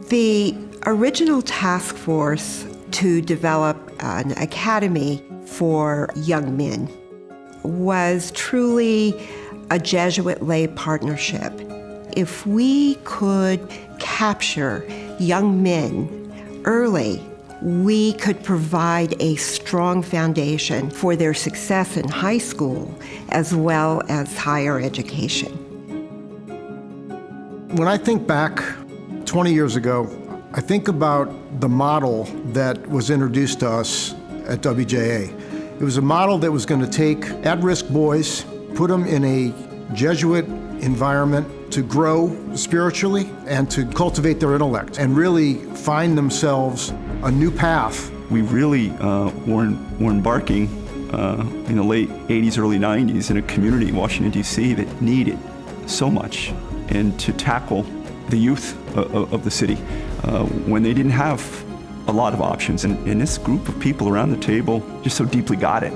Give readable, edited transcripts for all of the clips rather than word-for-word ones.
The original task force to develop an academy for young men was truly a Jesuit lay partnership. If we could capture young men early, we could provide a strong foundation for their success in high school as well as higher education. When I think back 20 years ago, I think about the model that was introduced to us at WJA. It was a model that was going to take at-risk boys, put them in a Jesuit environment to grow spiritually and to cultivate their intellect and really find themselves a new path. We really were embarking in the late 80s, early 90s in a community, Washington, D.C., that needed so much, and to tackle the youth of the city when they didn't have a lot of options. And this group of people around the table just so deeply got it.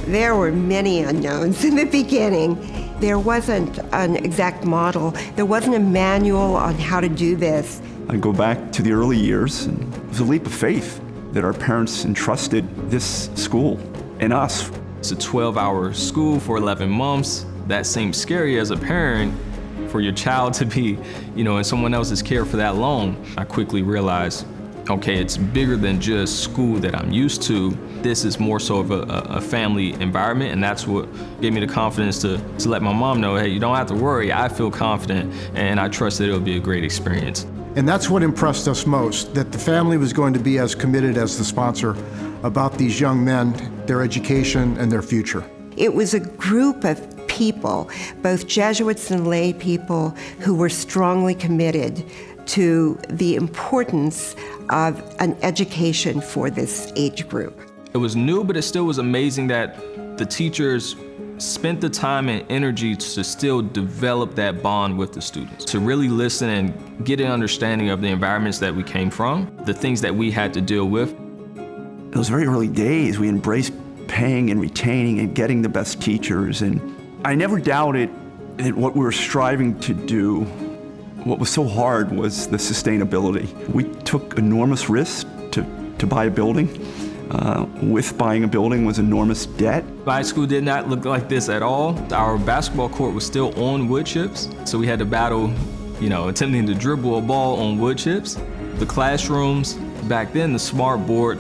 There were many unknowns in the beginning. There wasn't an exact model. There wasn't a manual on how to do this. I go back to the early years, and it was a leap of faith that our parents entrusted this school and us. It's a 12-hour school for 11 months. That seems scary as a parent, for your child to be, in someone else's care for that long. I quickly realized, okay, it's bigger than just school that I'm used to. This is more so of a family environment, and that's what gave me the confidence to let my mom know, hey, you don't have to worry, I feel confident, and I trust that it'll be a great experience. And that's what impressed us most, that the family was going to be as committed as the sponsor about these young men, their education, and their future. It was a group of people, both Jesuits and lay people, who were strongly committed to the importance of an education for this age group. It was new, but it still was amazing that the teachers spent the time and energy to still develop that bond with the students, to really listen and get an understanding of the environments that we came from, the things that we had to deal with. In those very early days, we embraced paying and retaining and getting the best teachers, and I never doubted that what we were striving to do, what was so hard, was the sustainability. We took enormous risks to buy a building. With buying a building was enormous debt. My school did not look like this at all. Our basketball court was still on wood chips, so we had to battle, attempting to dribble a ball on wood chips. The classrooms, back then, the smart board,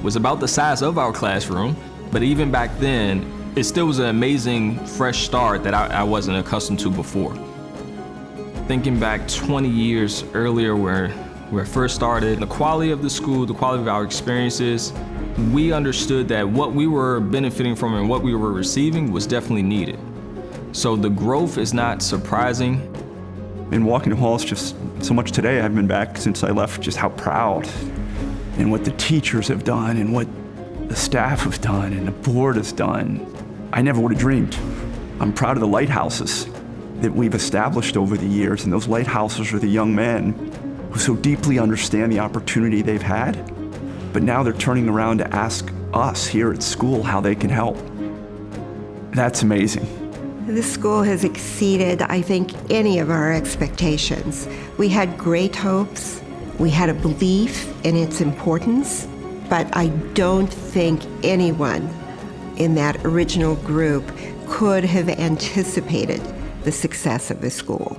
was about the size of our classroom, but even back then, it still was an amazing fresh start that I wasn't accustomed to before. Thinking back 20 years earlier where I first started, the quality of the school, the quality of our experiences, we understood that what we were benefiting from and what we were receiving was definitely needed. So the growth is not surprising. In walking the halls just so much today, I've been back since I left, just how proud and what the teachers have done and what the staff have done and the board has done. I never would have dreamed. I'm proud of the lighthouses that we've established over the years, and those lighthouses are the young men who so deeply understand the opportunity they've had, but now they're turning around to ask us here at school how they can help. That's amazing. This school has exceeded, I think, any of our expectations. We had great hopes. We had a belief in its importance, but I don't think anyone in that original group could have anticipated the success of the school.